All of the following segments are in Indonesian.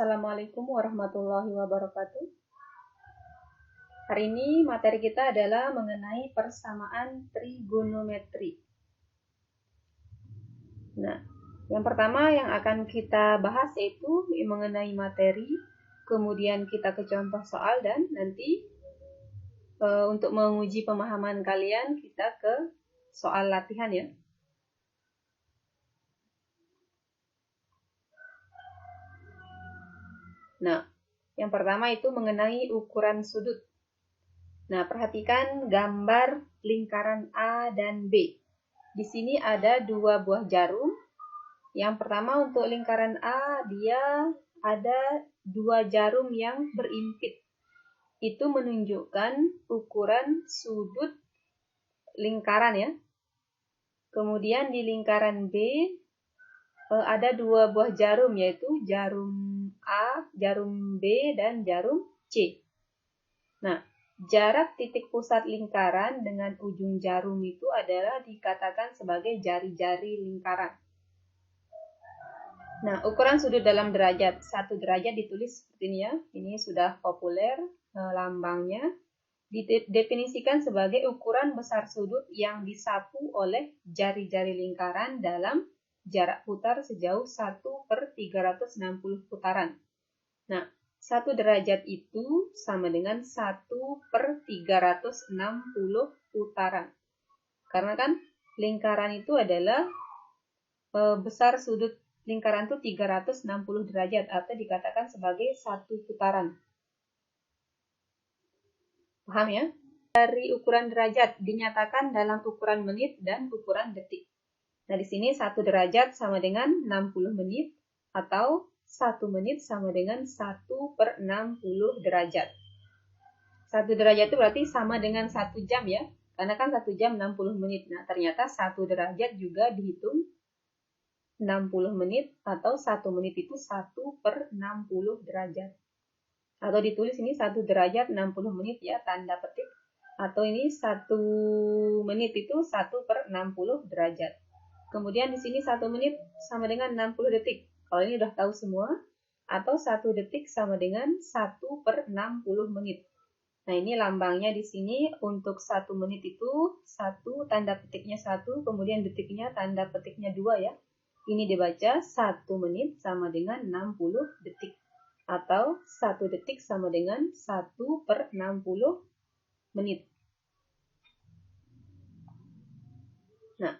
Assalamualaikum warahmatullahi wabarakatuh. Hari ini materi kita adalah mengenai persamaan trigonometri. Nah, yang pertama yang akan kita bahas yaitu mengenai materi, kemudian kita ke contoh soal, dan nanti untuk menguji pemahaman kalian kita ke soal latihan ya. Nah, yang pertama itu mengenai ukuran sudut. Nah, perhatikan gambar lingkaran A dan B. Di sini ada dua buah jarum. Yang pertama untuk lingkaran A, dia ada dua jarum yang berimpit. Itu menunjukkan ukuran sudut lingkaran ya. Kemudian di lingkaran B, ada dua buah jarum, yaitu jarum A, jarum B, dan jarum C. Nah, jarak titik pusat lingkaran dengan ujung jarum itu adalah dikatakan sebagai jari-jari lingkaran. Nah, ukuran sudut dalam derajat. 1 derajat ditulis seperti ini ya. Ini sudah populer lambangnya. Didefinisikan sebagai ukuran besar sudut yang disapu oleh jari-jari lingkaran dalam jarak putar sejauh 1/360 putaran. Nah, 1 derajat itu sama dengan 1/360 putaran. Karena kan lingkaran itu adalah besar sudut lingkaran itu 360 derajat atau dikatakan sebagai 1 putaran. Paham ya? Dari ukuran derajat dinyatakan dalam ukuran menit dan ukuran detik. Nah, di sini 1 derajat sama dengan 60 menit atau 1 menit sama dengan 1/60 derajat. 1 derajat itu berarti sama dengan 1 jam ya. Karena kan 1 jam 60 menit. Nah, ternyata 1 derajat juga dihitung 60 menit atau 1 menit itu 1/60 derajat. Atau ditulis ini 1 derajat 60 menit ya, tanda petik. Atau ini 1 menit itu 1/60 derajat. Kemudian di sini 1 menit sama dengan 60 detik. Kalau ini udah tahu semua. Atau 1 detik sama dengan 1/60 menit. Nah, ini lambangnya di sini untuk 1 menit itu 1, tanda petiknya 1, kemudian detiknya tanda petiknya 2 ya. Ini dibaca 1 menit sama dengan 60 detik. Atau 1 detik sama dengan 1/60 menit. Nah,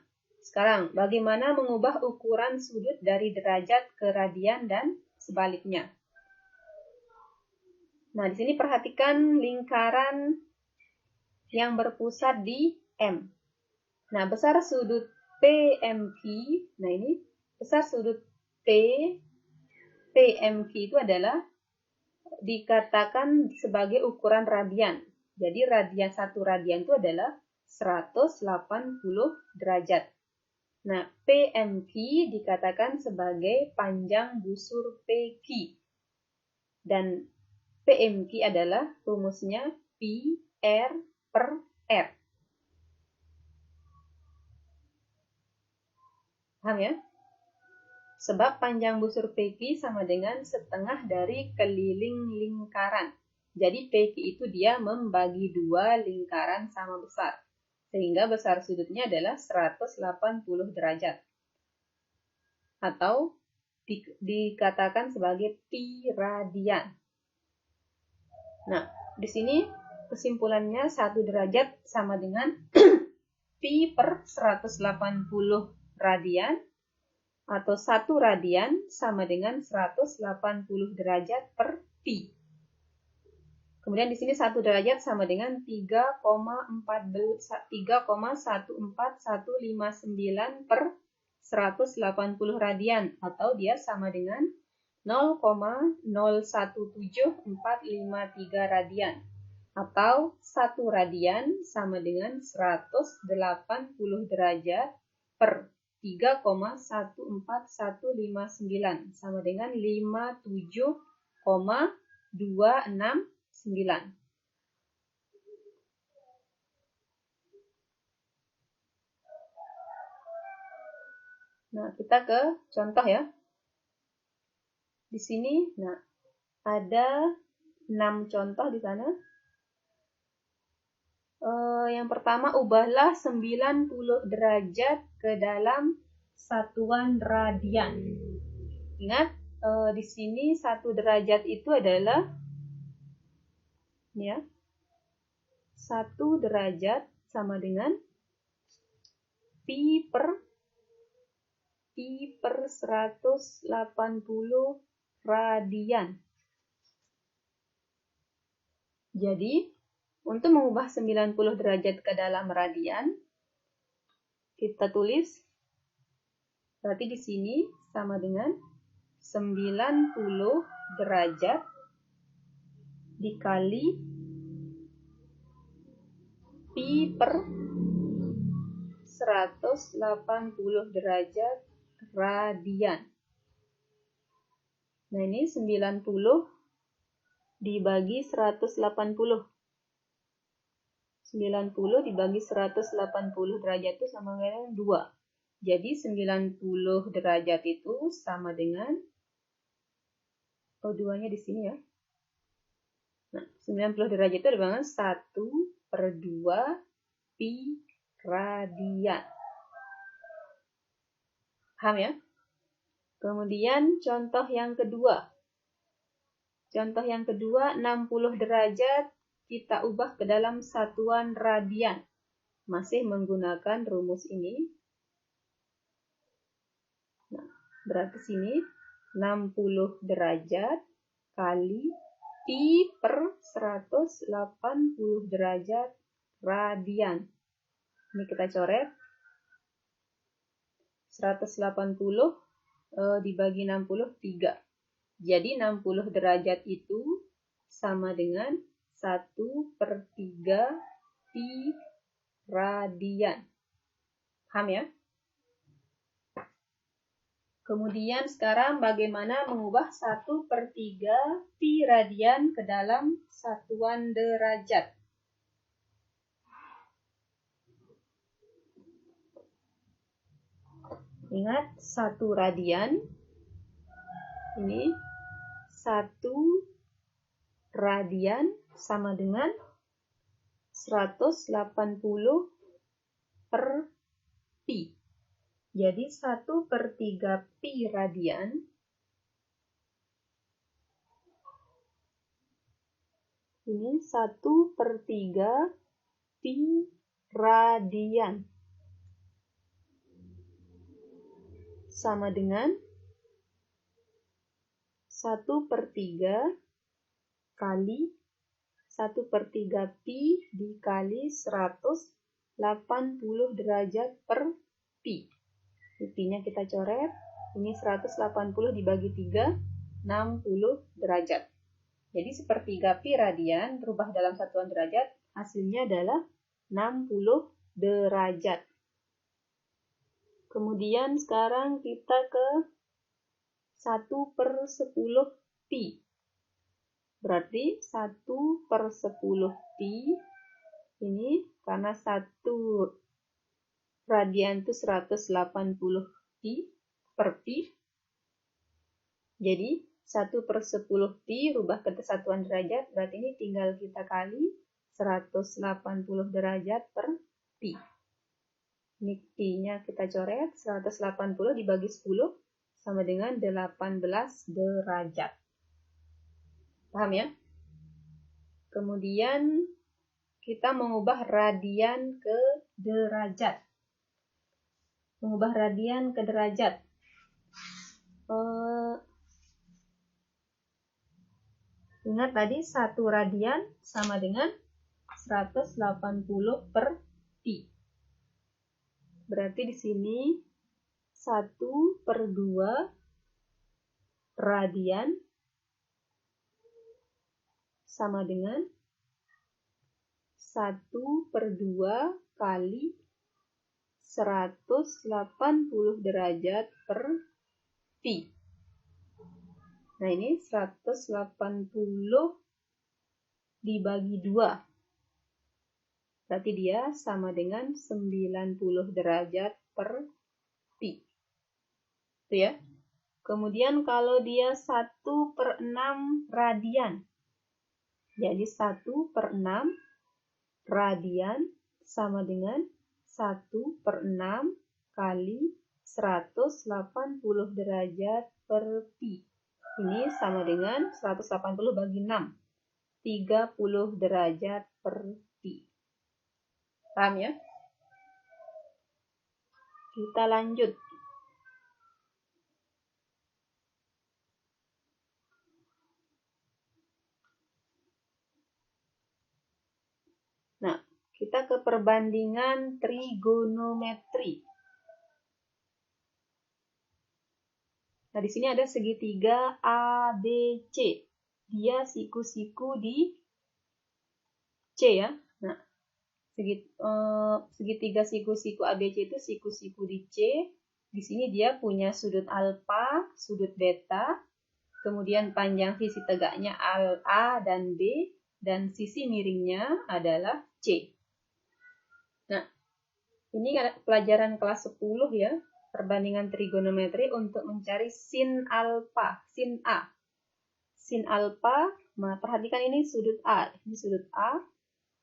sekarang bagaimana mengubah ukuran sudut dari derajat ke radian dan sebaliknya. Nah, di sini perhatikan lingkaran yang berpusat di M. Nah, besar sudut PMQ, nah ini besar sudut PMQ itu adalah dikatakan sebagai ukuran radian. Jadi radian 1 radian itu adalah 180 derajat. Nah, PMQ dikatakan sebagai panjang busur PQ. Dan PMQ adalah rumusnya Pi R per R. Paham ya? Sebab panjang busur PQ sama dengan setengah dari keliling lingkaran. Jadi PQ itu dia membagi 2 lingkaran sama besar. Sehingga besar sudutnya adalah 180 derajat. Atau dikatakan sebagai pi radian. Nah, di sini kesimpulannya 1 derajat sama dengan pi per 180 radian. Atau 1 radian sama dengan 180 derajat per pi. Kemudian di sini 1 derajat sama dengan 3,14159 per 180 radian. Atau dia sama dengan 0,017453 radian. Atau 1 radian sama dengan 180 derajat per 3,14159 sama dengan 57,269. Nah, kita ke contoh ya. Di sini, nah, Ada 6 contoh di sana. Yang pertama, ubahlah 90 derajat ke dalam satuan radian. Ingat, di sini 1 derajat itu adalah ya, 1 derajat sama dengan pi per 180 radian. Jadi, untuk mengubah 90 derajat ke dalam radian, kita tulis, berarti di sini sama dengan 90 derajat dikali pi per 180 derajat radian. Nah, ini 90 dibagi 180. 90 dibagi 180 derajat itu sama dengan 2. Jadi 90 derajat itu sama dengan, oh 2-nya di sini ya. Nah, 90 derajat itu adalah 1/2 pi radian. Paham ya? Kemudian contoh yang kedua. Contoh yang kedua, 60 derajat kita ubah ke dalam satuan radian. Masih menggunakan rumus ini. Nah, berarti sini 60 derajat kali pi per 180 derajat radian. Ini kita coret. 180 dibagi 60, 3. Jadi 60 derajat itu sama dengan 1/3 pi radian. Paham ya? Kemudian sekarang bagaimana mengubah 1/3 pi radian ke dalam satuan derajat. Ingat, 1 radian. Ini 1 radian sama dengan 180 per pi. Jadi 1/3 pi radian ini 1/3 pi radian sama dengan 1/3 kali 1/3 pi dikali 180 derajat per pi. Pi-nya kita coret. Ini 180 dibagi 3, 60 derajat. Jadi 1/3 pi radian berubah dalam satuan derajat, hasilnya adalah 60 derajat. Kemudian sekarang kita ke 1/10 pi. Berarti 1/10 pi ini karena 1 radian itu 180 pi per pi. Jadi 1/10 pi rubah ke satuan derajat, berarti ini tinggal kita kali 180 derajat per pi. Ini pi-nya kita coret, 180 dibagi 10 sama dengan 18 derajat. Paham ya? Kemudian kita mengubah radian ke derajat. Mengubah radian ke derajat. Ingat tadi 1 radian sama dengan 180 per pi. Berarti di sini 1/2 radian sama dengan 1/2 kali 180 derajat per pi. Nah, ini 180 dibagi 2. Berarti dia sama dengan 90 derajat per pi. Itu ya. Kemudian kalau dia 1/6 radian. Jadi 1/6 radian sama dengan 1/6 kali 180 derajat per pi. Ini sama dengan 180 bagi 6. 30 derajat per pi. Paham ya? Kita lanjut. Nah, kita ke perbandingan trigonometri. Nah, di sini ada segitiga ABC. Dia siku-siku di C ya. Nah, segitiga siku-siku ABC itu siku-siku di C. Di sini dia punya sudut alfa, sudut beta, kemudian panjang sisi tegaknya A dan B, dan sisi miringnya adalah C. Nah, ini pelajaran kelas 10 ya, perbandingan trigonometri untuk mencari sin alfa, sin A. Sin alfa, nah perhatikan ini sudut A, ini sudut A.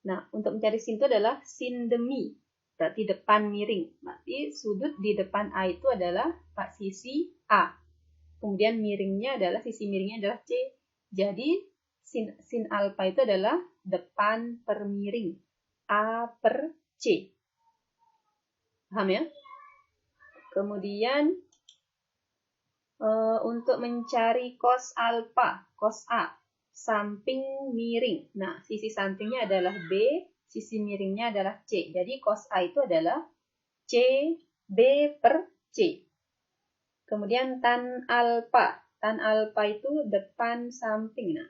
Nah, untuk mencari sin itu adalah sin demi, berarti depan miring. Berarti sudut di depan A itu adalah sisi A. Kemudian miringnya adalah, sisi miringnya adalah C. Jadi, sin alfa itu adalah depan per miring, A per C. Paham ya? Kemudian, untuk mencari cos alfa, cos A, samping miring. Nah, sisi sampingnya adalah B, sisi miringnya adalah C. Jadi, cos A itu adalah CB per C. Kemudian tan alfa. Tan alfa itu depan samping. Nah,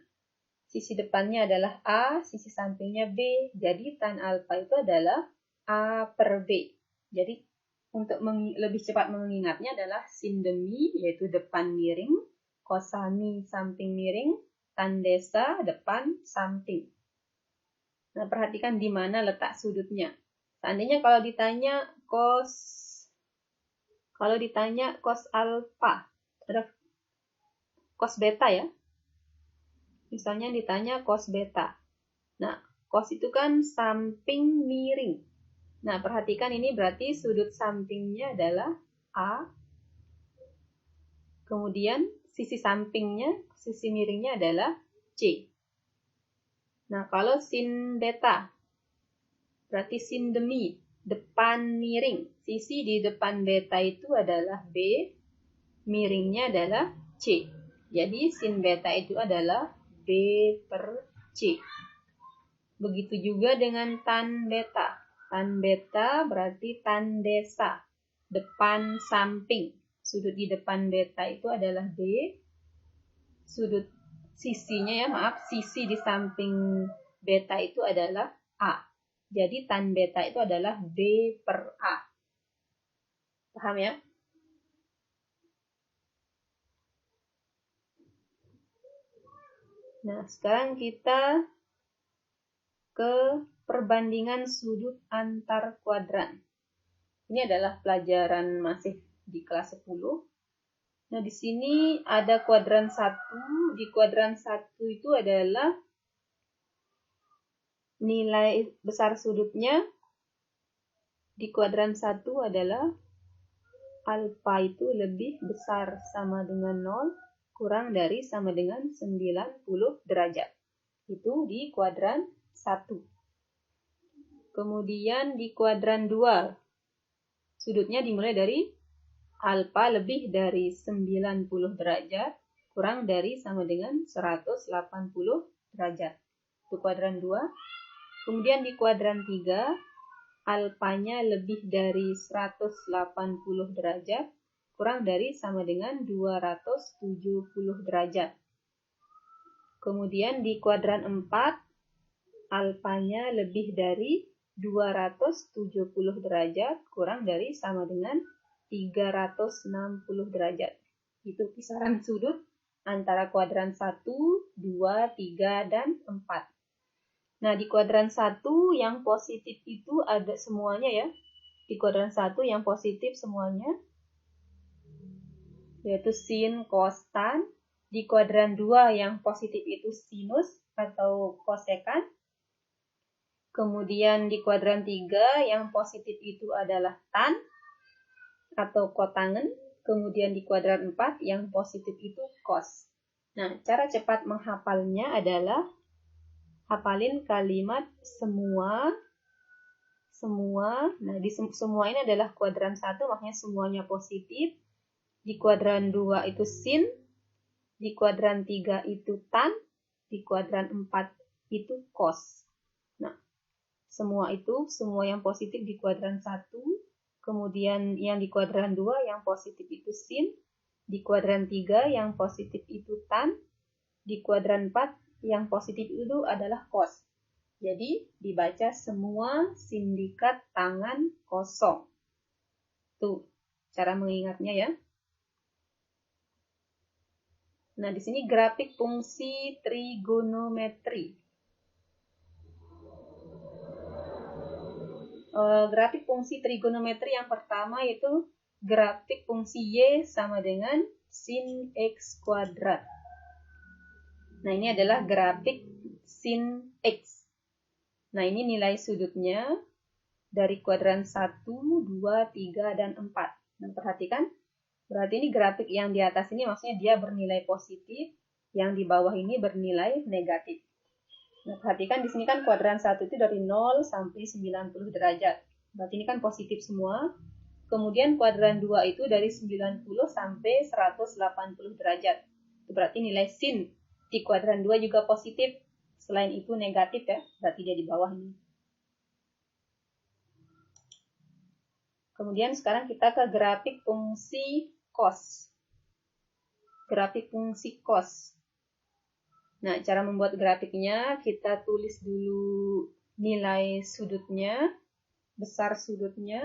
sisi depannya adalah A, sisi sampingnya B. Jadi tan alfa itu adalah A per B. Jadi untuk lebih cepat mengingatnya adalah sin demi, yaitu depan miring, kosami samping miring, tan desa depan samping. Nah, perhatikan di mana letak sudutnya. Seandainya kalau ditanya cos alfa, ada cos beta ya. Misalnya ditanya cos beta. Nah, cos itu kan samping miring. Nah, perhatikan ini berarti sudut sampingnya adalah A. Kemudian sisi sampingnya, sisi miringnya adalah C. Nah, kalau sin beta, berarti sin demi, depan miring. Sisi di depan beta itu adalah B, miringnya adalah C. Jadi sin beta itu adalah B per C. Begitu juga dengan tan beta. Tan beta berarti tan desa, depan samping. Sudut di depan beta itu adalah B. Sudut sisinya ya, sisi di samping beta itu adalah A. Jadi tan beta itu adalah B per A. Paham ya? Nah, sekarang kita ke perbandingan sudut antar kuadran. Ini adalah pelajaran masih di kelas 10. Nah, di sini ada kuadran 1. Di kuadran 1 itu adalah nilai besar sudutnya. Di kuadran 1 adalah alfa itu lebih besar sama dengan 0, kurang dari sama dengan 90 derajat. Itu di kuadran 1. Kemudian di kuadran 2, sudutnya dimulai dari alfa lebih dari 90 derajat, kurang dari sama dengan 180 derajat. Itu kuadran 2. Kemudian di kuadran 3, alfanya lebih dari 180 derajat, kurang dari sama dengan 270 derajat. Kemudian di kuadran 4, alfanya lebih dari 270 derajat, kurang dari sama dengan 360 derajat. Itu kisaran sudut antara kuadran 1, 2, 3, dan 4. Nah, di kuadran 1 yang positif itu ada semuanya ya. Di kuadran 1 yang positif semuanya. yaitu sin, cos, tan. Di kuadran 2 yang positif itu sinus atau kosekan. Kemudian di kuadran 3 yang positif itu adalah tan atau kotangen. Kemudian di kuadran 4 yang positif itu cos. Nah, cara cepat menghafalnya adalah hafalin kalimat semua. Nah, di semua ini adalah kuadran 1, makanya semuanya positif. Di kuadran 2 itu sin, di kuadran 3 itu tan, di kuadran 4 itu cos. Nah, semua yang positif di kuadran 1, kemudian yang di kuadran 2 yang positif itu sin, di kuadran 3 yang positif itu tan, di kuadran 4 yang positif itu adalah cos. Jadi dibaca semua sindikat tangan kosong. Tuh, cara mengingatnya ya. Nah, di sini grafik fungsi trigonometri. Grafik fungsi trigonometri yang pertama itu grafik fungsi Y sama dengan sin X kuadrat. Nah, ini adalah grafik sin X. Nah, ini nilai sudutnya dari kuadran 1, 2, 3, dan 4. Nah, perhatikan. Berarti ini grafik yang di atas ini maksudnya dia bernilai positif, yang di bawah ini bernilai negatif. Nah, perhatikan di sini kan kuadran 1 itu dari 0 sampai 90 derajat. Berarti ini kan positif semua. Kemudian kuadran 2 itu dari 90 sampai 180 derajat. Itu berarti nilai sin di kuadran 2 juga positif. Selain itu negatif ya, berarti dia di bawah ini. Kemudian sekarang kita ke grafik fungsi cos. Grafik fungsi cos. Nah, cara membuat grafiknya, kita tulis dulu nilai sudutnya, besar sudutnya.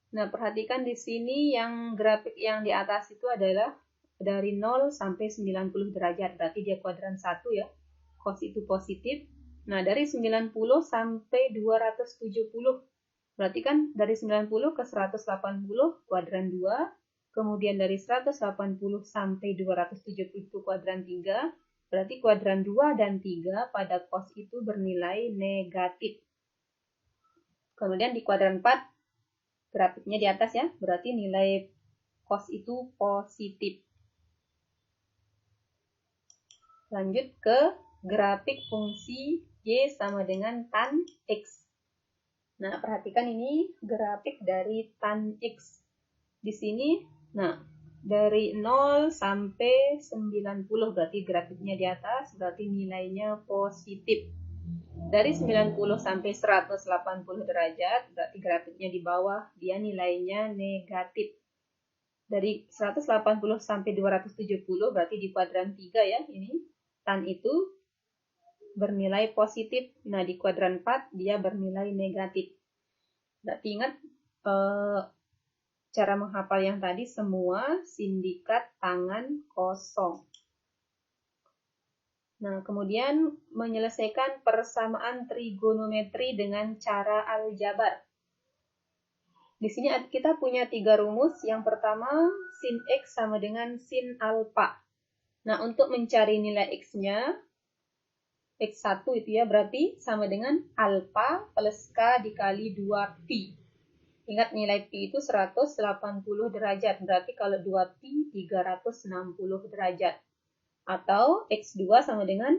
Nah, perhatikan di sini yang grafik yang di atas itu adalah dari 0 sampai 90 derajat, berarti dia kuadran 1 ya. Cos itu positif. Nah, dari 90 sampai 270, berarti kan dari 90 ke 180 kuadran 2, kemudian dari 180 sampai 270 itu kuadran 3, berarti kuadran 2 dan 3 pada cos itu bernilai negatif. Kemudian di kuadran 4, grafiknya di atas ya, berarti nilai cos itu positif. Lanjut ke grafik fungsi Y sama dengan tan X. Nah, perhatikan ini grafik dari tan X. Di sini, nah, dari 0 sampai 90 berarti grafiknya di atas, berarti nilainya positif. Dari 90 sampai 180 derajat, berarti grafiknya di bawah, dia nilainya negatif. Dari 180 sampai 270, berarti di kuadran 3 ya, ini tan itu bernilai positif. Nah, di kuadran 4 dia bernilai negatif. Berarti ingat cara menghafal yang tadi semua sindikat tangan kosong. Nah, kemudian menyelesaikan persamaan trigonometri dengan cara aljabar. Di sini kita punya 3 rumus. Yang pertama, sin X sama dengan sin alfa. Nah, untuk mencari nilai X-nya, X1 itu ya, berarti sama dengan alfa plus K dikali 2Pi. Ingat nilai Pi itu 180 derajat, berarti kalau 2Pi 360 derajat. Atau X2 sama dengan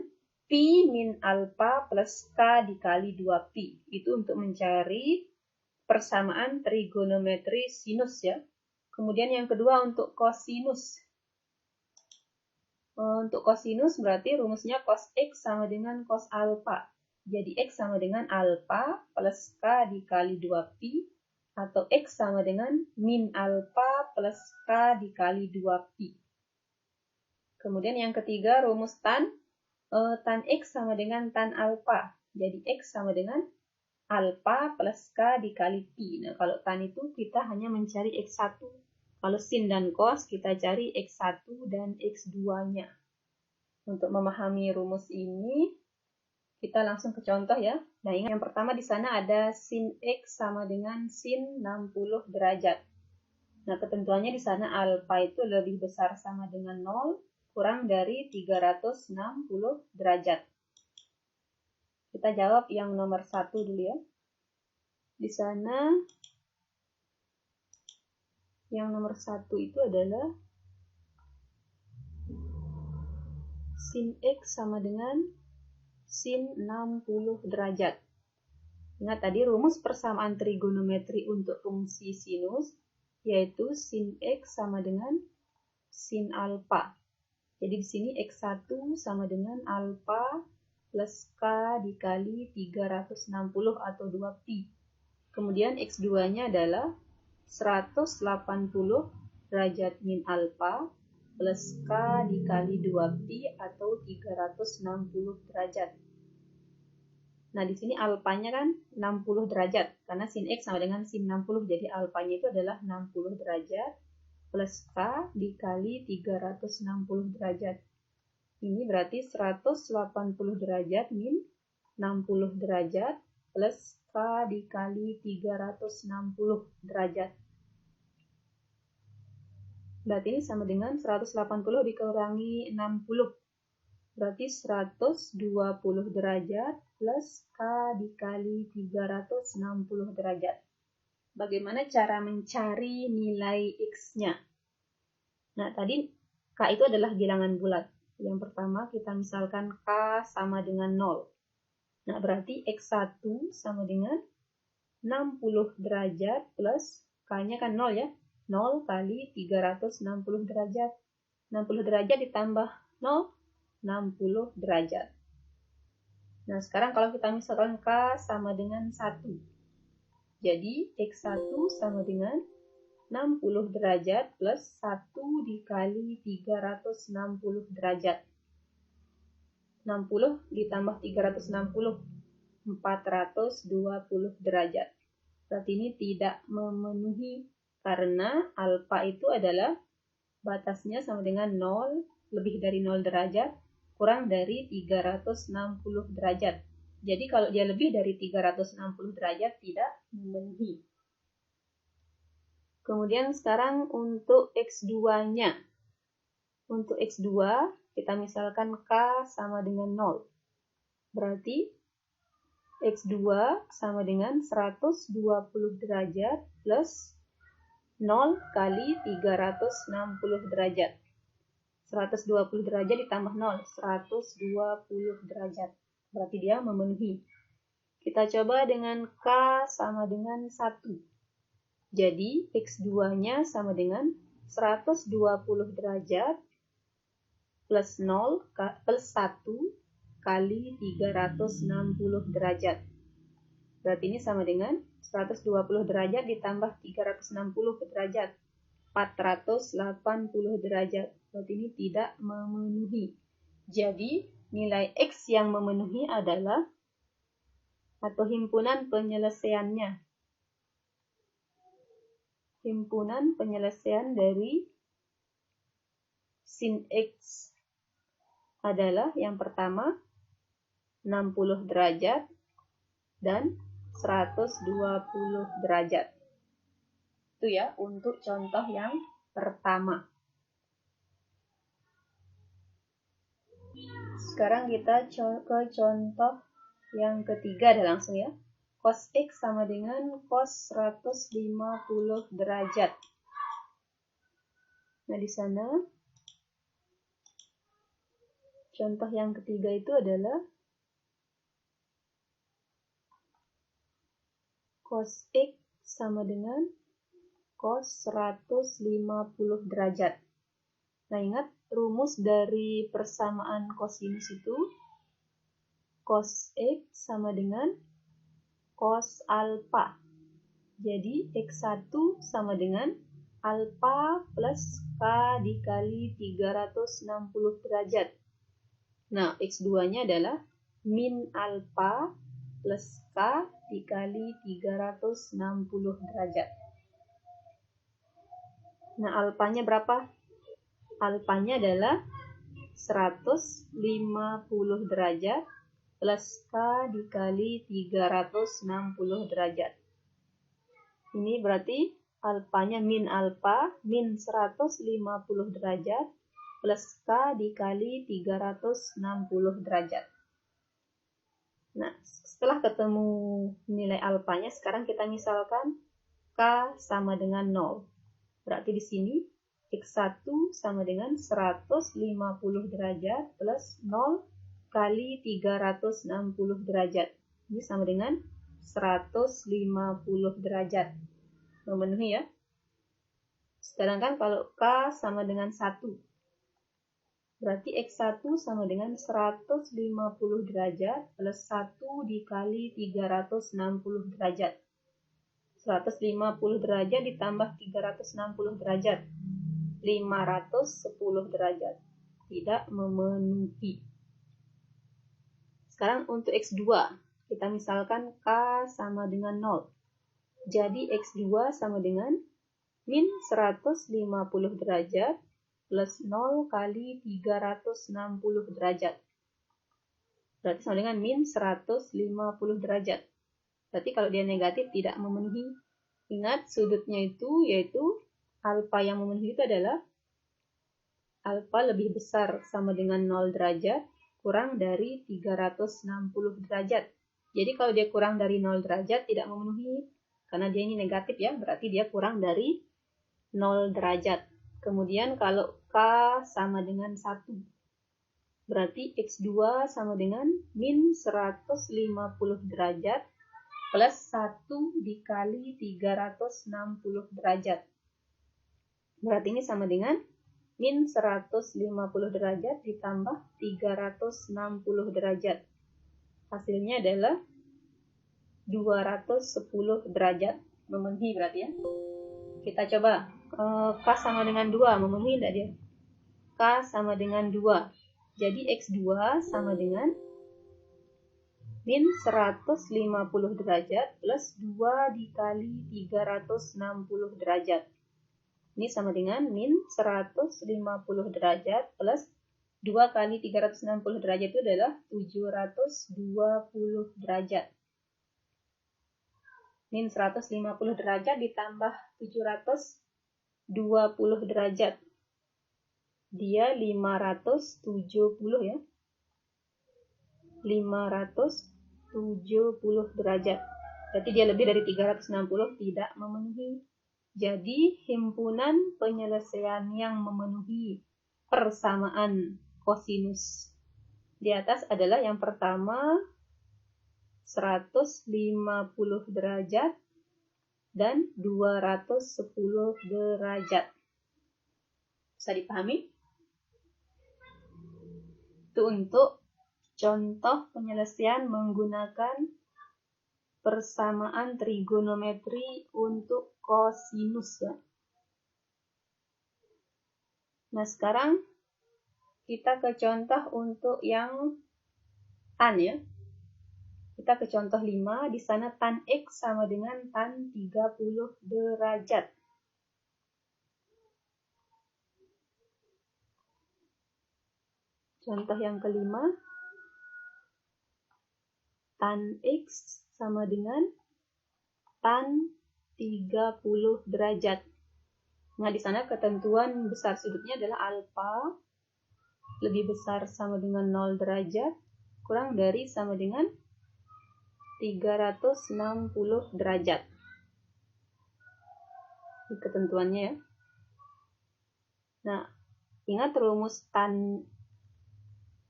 Pi min alfa plus K dikali 2Pi. Itu untuk mencari persamaan trigonometri sinus ya. Kemudian yang kedua untuk kosinus. Untuk kosinus berarti rumusnya cos X sama dengan cos alfa. Jadi X sama dengan alfa plus K dikali 2Pi. Atau X sama dengan min alfa plus K dikali 2Pi. Kemudian yang ketiga rumus tan. Tan X sama dengan tan alfa. Jadi X sama dengan alfa plus K dikali Pi. Nah, kalau tan itu kita hanya mencari X1. Kalau sin dan cos kita cari X1 dan X2-nya. Untuk memahami rumus ini, kita langsung ke contoh ya. Nah, ingat yang pertama di sana ada sin X sama dengan sin 60 derajat. Nah, ketentuannya di sana alfa itu lebih besar sama dengan 0 kurang dari 360 derajat. Kita jawab yang nomor 1 dulu ya. Di sana yang nomor 1 itu adalah sin X sama dengan sin 60 derajat. Ingat tadi rumus persamaan trigonometri untuk fungsi sinus, yaitu sin X sama dengan sin alfa. Jadi di sini X1 sama dengan alfa plus K dikali 360 atau 2pi. Kemudian X2-nya adalah 180 derajat min alfa plus K dikali 2pi atau 360 derajat. Nah, di sini alfanya kan 60 derajat, karena sin X sama dengan sin 60, jadi alfanya itu adalah 60 derajat plus K dikali 360 derajat. Ini berarti 180 derajat min 60 derajat plus K dikali 360 derajat. Berarti ini sama dengan 180 dikurangi 60. Berarti 120 derajat plus K dikali 360 derajat. Bagaimana cara mencari nilai X-nya? Nah, tadi K itu adalah bilangan bulat. Yang pertama kita misalkan K sama dengan 0. Nah, berarti X1 sama dengan 60 derajat plus K-nya kan 0 ya. 0 kali 360 derajat. 60 derajat ditambah 0, 60 derajat. Nah, sekarang kalau kita misalkan K sama dengan 1. Jadi, X1 sama dengan 60 derajat plus 1 dikali 360 derajat. 60 ditambah 360, 420 derajat. Berarti ini tidak memenuhi karena alfa itu adalah batasnya sama dengan 0, lebih dari 0 derajat, kurang dari 360 derajat. Jadi kalau dia lebih dari 360 derajat tidak memenuhi. Kemudian sekarang untuk X2-nya. Untuk X2 kita misalkan K sama dengan 0. Berarti X2 sama dengan 120 derajat plus 0 kali 360 derajat. 120 derajat ditambah 0, 120 derajat. Berarti dia memenuhi. Kita coba dengan K sama dengan 1. Jadi X2-nya sama dengan 120 derajat plus 0 plus 1 kali 360 derajat. Berarti ini sama dengan 120 derajat ditambah 360 derajat. 480 derajat. Berarti ini tidak memenuhi. Jadi nilai X yang memenuhi adalah, atau himpunan penyelesaiannya. Himpunan penyelesaian dari sin X adalah yang pertama 60 derajat dan 120 derajat. Itu ya untuk contoh yang pertama. Sekarang kita ke contoh yang ketiga ada langsung ya. Cos X sama dengan cos 150 derajat. Nah, di sana contoh yang ketiga itu adalah cos X sama dengan cos 150 derajat. Nah, ingat rumus dari persamaan kosinus itu cos X sama dengan cos alfa. Jadi X1 sama dengan alfa plus K dikali 360 derajat. Nah, X2-nya adalah min alfa plus K dikali 360 derajat. Nah, alfanya berapa? Alfanya adalah 150 derajat plus K dikali 360 derajat. Ini berarti alfanya min alfa min 150 derajat plus K dikali 360 derajat. Nah, setelah ketemu nilai alfanya, sekarang kita misalkan K sama dengan 0. Berarti di sini X1 sama dengan 150 derajat plus 0 kali 360 derajat. Ini sama dengan 150 derajat. Memenuhi ya. Sedangkan kalau K sama dengan 1, berarti X1 sama dengan 150 derajat plus 1 dikali 360 derajat. 150 derajat ditambah 360 derajat. 510 derajat. Tidak memenuhi. Sekarang untuk X2, kita misalkan K sama dengan 0. Jadi X2 sama dengan min 150 derajat plus 0 kali 360 derajat. Berarti sama dengan min 150 derajat. Berarti kalau dia negatif tidak memenuhi. Ingat sudutnya itu yaitu alfa yang memenuhi itu adalah alfa lebih besar sama dengan 0 derajat kurang dari 360 derajat. Jadi kalau dia kurang dari 0 derajat tidak memenuhi. Karena dia ini negatif ya, berarti dia kurang dari 0 derajat. Kemudian kalau K sama dengan 1, berarti X2 sama dengan min 150 derajat plus 1 dikali 360 derajat. Berarti ini sama dengan min 150 derajat ditambah 360 derajat. Hasilnya adalah 210 derajat. Memenuhi berarti ya. Kita coba. K sama dengan 2. Memenuhi tidak dia? K sama dengan 2. Jadi X2 sama dengan min 150 derajat plus 2 dikali 360 derajat. Ini sama dengan min 150 derajat plus 2 kali 360 derajat itu adalah 720 derajat. Min 150 derajat ditambah 720 derajat. Dia 570 ya. 570 derajat. Berarti dia lebih dari 360, tidak memenuhi. Jadi himpunan penyelesaian yang memenuhi persamaan kosinus di atas adalah yang pertama 150 derajat dan 210 derajat. Bisa dipahami? Itu untuk contoh penyelesaian menggunakan persamaan trigonometri untuk kosinus ya. Nah, sekarang kita ke contoh untuk yang tan ya. Kita ke contoh 5, di sana tan X sama dengan tan 30 derajat. Contoh yang kelima, tan X sama dengan tan 30 derajat. Nah, di sana ketentuan besar sudutnya adalah alfa lebih besar sama dengan 0 derajat kurang dari sama dengan 360 derajat. Ini ketentuannya ya. Nah, ingat rumus tan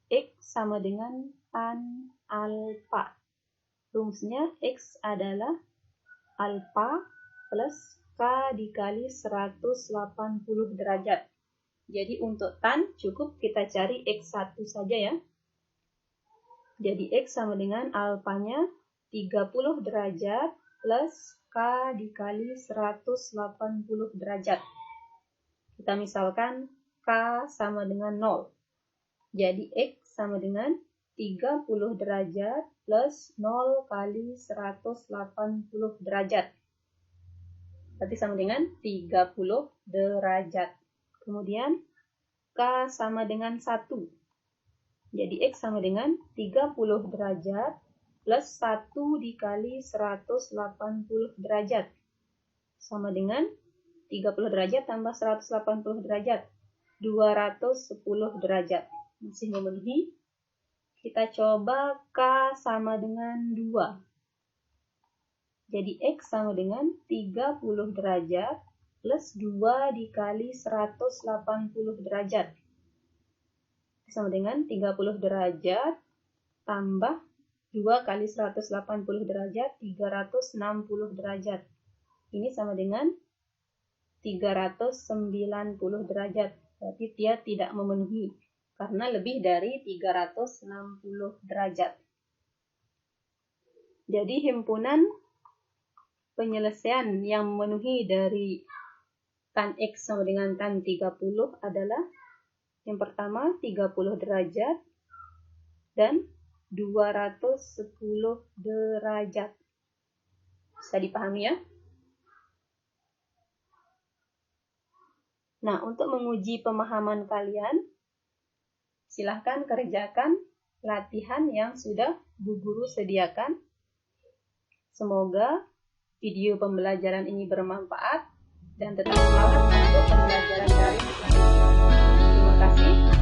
X sama dengan tan alfa. Rumusnya X adalah alfa plus K dikali 180 derajat. Jadi untuk tan cukup kita cari X1 saja ya. Jadi X sama dengan alfanya 30 derajat plus K dikali 180 derajat. Kita misalkan K sama dengan 0. Jadi X sama dengan 30 derajat plus 0 kali 180 derajat. Berarti sama dengan 30 derajat. Kemudian K sama dengan 1. Jadi X sama dengan 30 derajat plus 1 dikali 180 derajat. Sama dengan 30 derajat tambah 180 derajat. 210 derajat. Masih memenuhi. Kita coba K sama dengan 2. Jadi X sama dengan 30 derajat plus 2 dikali 180 derajat. Sama dengan 30 derajat tambah 2 kali 180 derajat, 360 derajat. Ini sama dengan 390 derajat. Berarti dia tidak memenuhi karena lebih dari 360 derajat. Jadi himpunan penyelesaian yang memenuhi dari tan X sama dengan tan 30 adalah yang pertama 30 derajat dan 210 derajat. Bisa dipahami ya? Nah, untuk menguji pemahaman kalian, silahkan kerjakan latihan yang sudah Bu Guru sediakan. Semoga video pembelajaran ini bermanfaat dan tetap semangat untuk pembelajaran daring. Terima kasih.